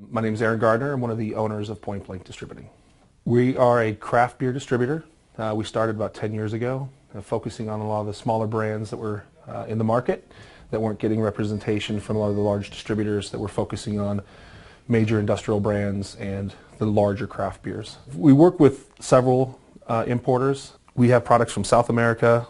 My name is Aaron Gardner. I'm one of the owners of Point Blank Distributing. We are a craft beer distributor. We started about 10 years ago, focusing on a lot of the smaller brands that were in the market that weren't getting representation from a lot of the large distributors that were focusing on major industrial brands and the larger craft beers. We work with several importers. We have products from South America,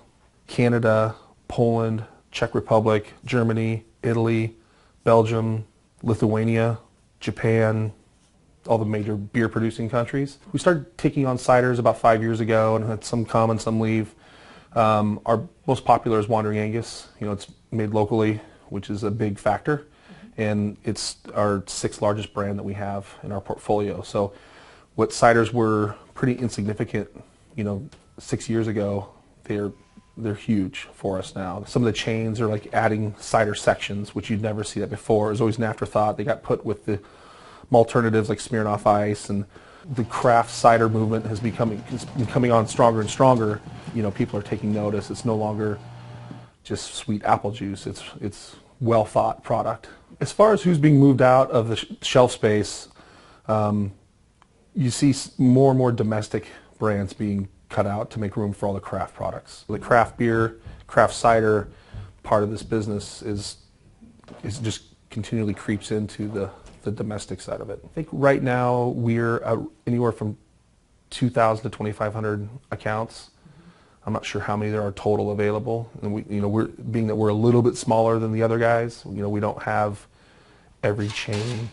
Canada, Poland, Czech Republic, Germany, Italy, Belgium, Lithuania, Japan, all the major beer producing countries. We started taking on ciders about 5 years ago and had some come and some leave. Our most popular is Wandering Angus. It's made locally, which is a big factor, and it's our sixth largest brand that we have in our portfolio. So what ciders were pretty insignificant, 6 years ago, they're huge for us now. Some of the chains are like adding cider sections, which you'd never see that before. It was always an afterthought. They got put with the alternatives like Smirnoff Ice, and the craft cider movement has been coming on stronger and stronger. People are taking notice. It's no longer just sweet apple juice. It's well thought product. As far as who's being moved out of the shelf space, you see more and more domestic brands being cut out to make room for all the craft products. The craft beer, craft cider part of this business is just continually creeps into the domestic side of it. I think right now we're anywhere from 2,000 to 2,500 accounts. I'm not sure how many there are total available, and being that we're a little bit smaller than the other guys, we don't have every chain.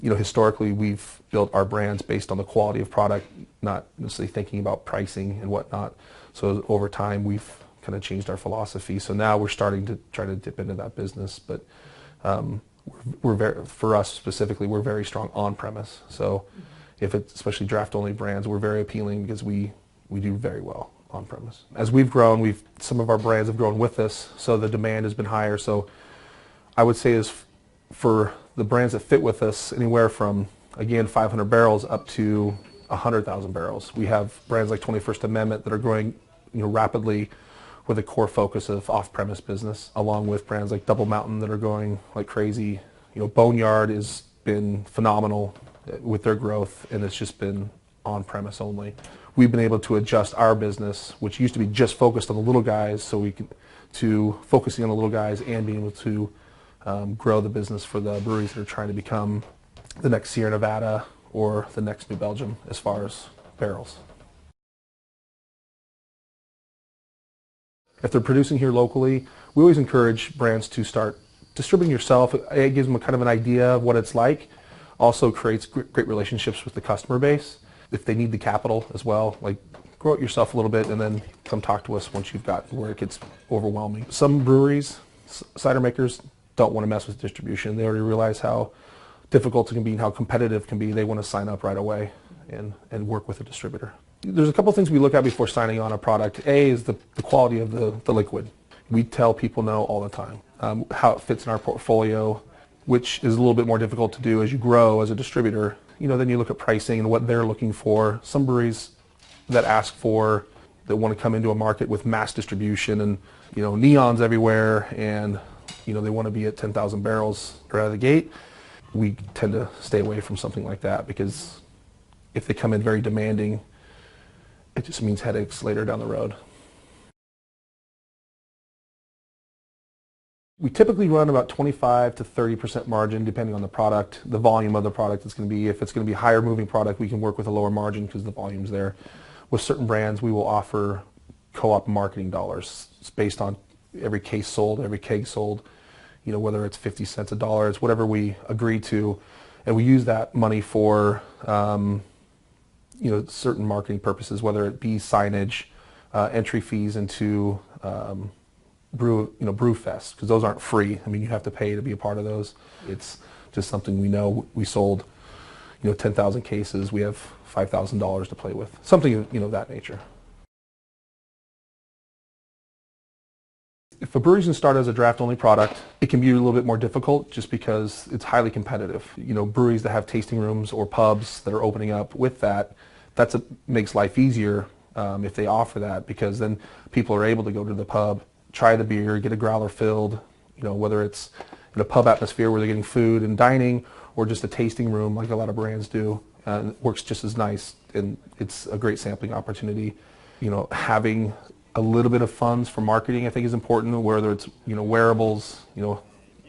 Historically we've built our brands based on the quality of product, not necessarily thinking about pricing and whatnot. So over time we've kind of changed our philosophy. So now we're starting to try to dip into that business, but for us specifically, we're very strong on premise. So if it's especially draft only brands, we're very appealing because we do very well on premise. As we've grown, some of our brands have grown with us, so the demand has been higher. So I would say is for the brands that fit with us, anywhere from, again, 500 barrels up to 100,000 barrels. We have brands like 21st Amendment that are growing rapidly with a core focus of off-premise business, along with brands like Double Mountain that are going like crazy. Boneyard has been phenomenal with their growth, and it's just been on-premise only. We've been able to adjust our business, which used to be just focused on the little guys, to focusing on the little guys and being able to grow the business for the breweries that are trying to become the next Sierra Nevada or the next New Belgium as far as barrels. If they're producing here locally, we always encourage brands to start distributing yourself. It gives them kind of an idea of what it's like. Also creates great relationships with the customer base. If they need the capital as well, like grow it yourself a little bit and then come talk to us once you've got where it gets overwhelming. Some breweries, cider makers, don't want to mess with distribution. They already realize how difficult it can be and how competitive it can be. They want to sign up right away and work with a distributor. There's a couple things we look at before signing on a product. A is the quality of the liquid. We tell people no all the time. How it fits in our portfolio, which is a little bit more difficult to do as you grow as a distributor. Then you look at pricing and what they're looking for. Some breweries that want to come into a market with mass distribution and neons everywhere, and they want to be at 10,000 barrels right out of the gate. We tend to stay away from something like that, because if they come in very demanding, it just means headaches later down the road. We typically run about 25 to 30% margin depending on the product, the volume of the product it's going to be. If it's going to be higher moving product, we can work with a lower margin because the volume's there. With certain brands, we will offer co-op marketing dollars. It's based on every case sold, every keg sold, whether it's 50 cents, $1, it's whatever we agree to, and we use that money for certain marketing purposes, whether it be signage, entry fees into Brewfest, because those aren't free. I mean, you have to pay to be a part of those. It's just something we know. We sold 10,000 cases. We have $5,000 to play with, something of that nature. If a brewery's going to start as a draft-only product, it can be a little bit more difficult just because it's highly competitive. Breweries that have tasting rooms or pubs that are opening up with that, makes life easier if they offer that, because then people are able to go to the pub, try the beer, get a growler filled, whether it's in a pub atmosphere where they're getting food and dining, or just a tasting room like a lot of brands do. It works just as nice, and it's a great sampling opportunity. Having a little bit of funds for marketing I think is important, whether it's wearables,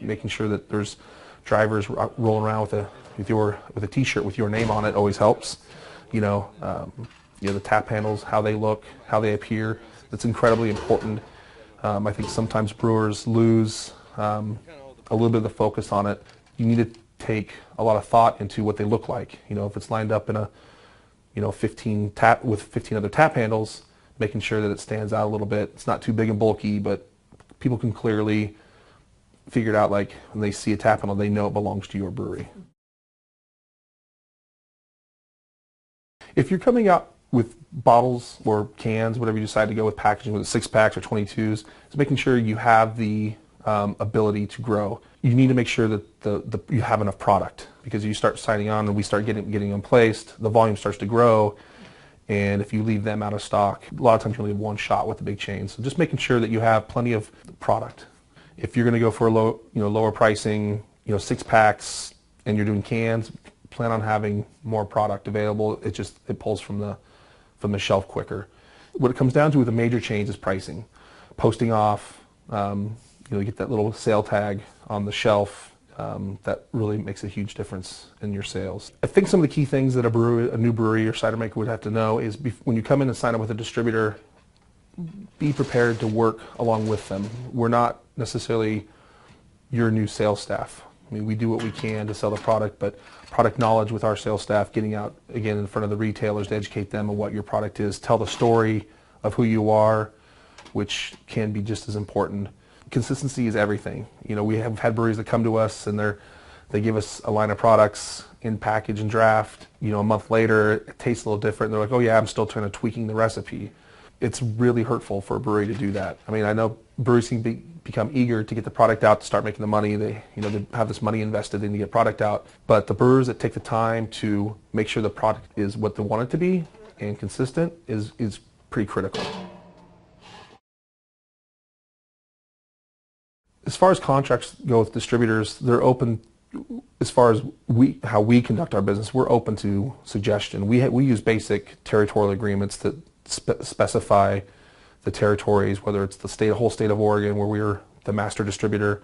making sure that there's drivers rolling around with a t-shirt with your name on it always helps. The tap handles, how they look, how they appear, that's incredibly important. I think sometimes brewers lose a little bit of the focus on it. You need to take a lot of thought into what they look like. If it's lined up in a 15 other tap handles, making sure that it stands out a little bit. It's not too big and bulky, but people can clearly figure it out. Like when they see a tap handle, they know it belongs to your brewery. If you're coming out with bottles or cans, whatever you decide to go with packaging, whether it's 6-packs or 22s, it's making sure you have the ability to grow. You need to make sure that you have enough product, because you start signing on and we start getting them placed, the volume starts to grow, and if you leave them out of stock, a lot of times you only have one shot with the big chains. So just making sure that you have plenty of product. If you're going to go for a lower pricing, 6-packs, and you're doing cans, plan on having more product available. It pulls from the shelf quicker. What it comes down to with the major chains is pricing. Posting off, you get that little sale tag on the shelf, that really makes a huge difference in your sales. I think some of the key things that a new brewery or cider maker would have to know is when you come in and sign up with a distributor, be prepared to work along with them. We're not necessarily your new sales staff. I mean, we do what we can to sell the product, but product knowledge with our sales staff, getting out again in front of the retailers to educate them on what your product is, tell the story of who you are, which can be just as important. Consistency is everything. We have had breweries that come to us and they give us a line of products in package and draft. A month later, it tastes a little different. They're like, oh yeah, I'm still trying to tweaking the recipe. It's really hurtful for a brewery to do that. I mean, I know breweries can become eager to get the product out to start making the money. They have this money invested in to get product out. But the brewers that take the time to make sure the product is what they want it to be and consistent is pretty critical. As far as contracts go with distributors, they're open. As far as how we conduct our business, we're open to suggestion. We use basic territorial agreements that specify the territories, whether it's the whole state of Oregon, where we're the master distributor,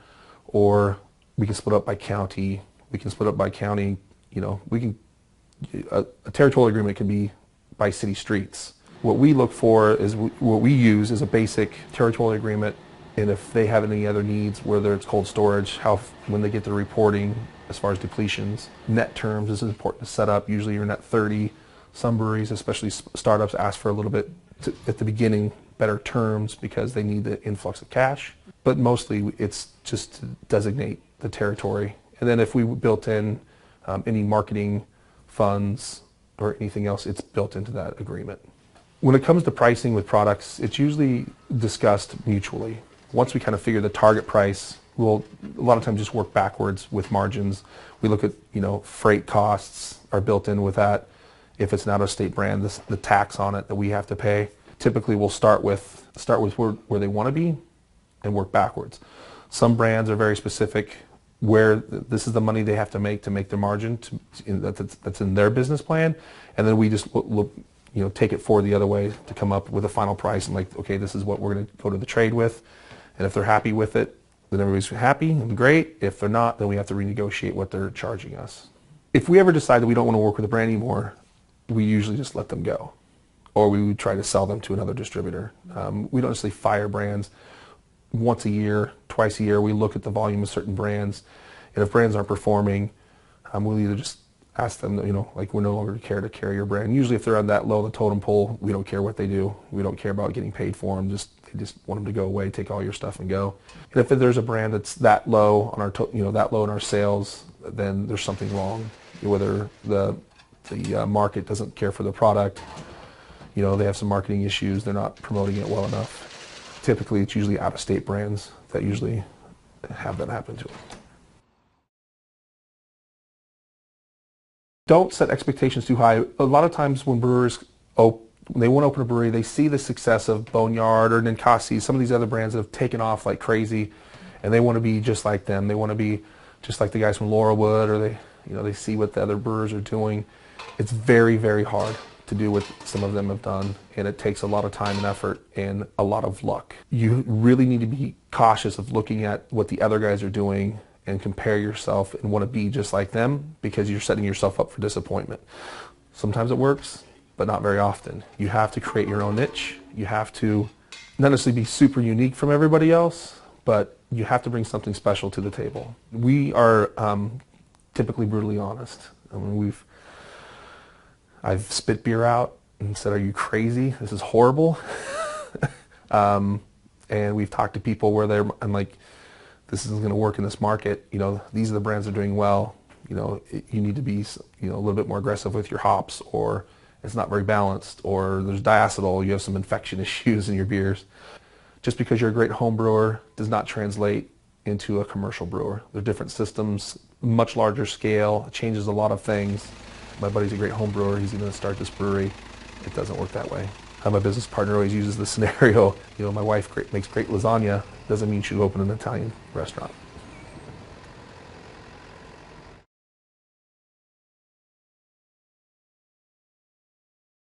or we can split up by county. We can split up by county. A territorial agreement can be by city streets. What we look for is what we use is a basic territorial agreement. And if they have any other needs, whether it's cold storage, when they get the reporting as far as depletions, net terms is important to set up. Usually you're net 30. Some breweries, especially startups, ask for a little bit at the beginning better terms because they need the influx of cash. But mostly it's just to designate the territory. And then if we built in any marketing funds or anything else, it's built into that agreement. When it comes to pricing with products, it's usually discussed mutually. Once we kind of figure the target price, we'll a lot of times just work backwards with margins. We look at, freight costs are built in with that. If it's an out-of-state brand, the tax on it that we have to pay. Typically we'll start with where they want to be and work backwards. Some brands are very specific where this is the money they have to make their margin that's in their business plan, and then we just look, take it forward the other way to come up with a final price and okay, this is what we're going to go to the trade with. And if they're happy with it, then everybody's happy and great. If they're not, then we have to renegotiate what they're charging us. If we ever decide that we don't want to work with a brand anymore, we usually just let them go. Or we would try to sell them to another distributor. We don't necessarily fire brands. Once a year, twice a year, we look at the volume of certain brands. And if brands aren't performing, we'll either just ask them, we're no longer care to carry your brand. Usually if they're on that low the totem pole, we don't care what they do. We don't care about getting paid for them. They just want them to go away, take all your stuff and go. And if there's a brand that's that low on our, that low in our sales, then there's something wrong. Whether the market doesn't care for the product, they have some marketing issues, they're not promoting it well enough. Typically, it's usually out-of-state brands that usually have that happen to them. Don't set expectations too high. A lot of times when brewers they want to open a brewery, they see the success of Boneyard or Ninkasi, some of these other brands that have taken off like crazy, and they want to be just like them. They want to be just like the guys from Laurelwood, or They see what the other brewers are doing. It's very, very hard to do what some of them have done, and it takes a lot of time and effort and a lot of luck. You really need to be cautious of looking at what the other guys are doing and compare yourself and want to be just like them, because you're setting yourself up for disappointment. Sometimes it works, but not very often. You have to create your own niche. You have to not necessarily be super unique from everybody else, but you have to bring something special to the table. We are typically brutally honest. I mean, I've spit beer out and said, "Are you crazy? This is horrible." And we've talked to people where I'm like, "This isn't going to work in this market. These are the brands that are doing well. You need to be, a little bit more aggressive with your hops, or it's not very balanced, or there's diacetyl, you have some infection issues in your beers." Just because you're a great home brewer does not translate into a commercial brewer. They're different systems, much larger scale. It changes a lot of things. My buddy's a great home brewer. He's going to start this brewery. It doesn't work that way. My business partner always uses the scenario, my wife makes great lasagna. Doesn't mean she'll open an Italian restaurant.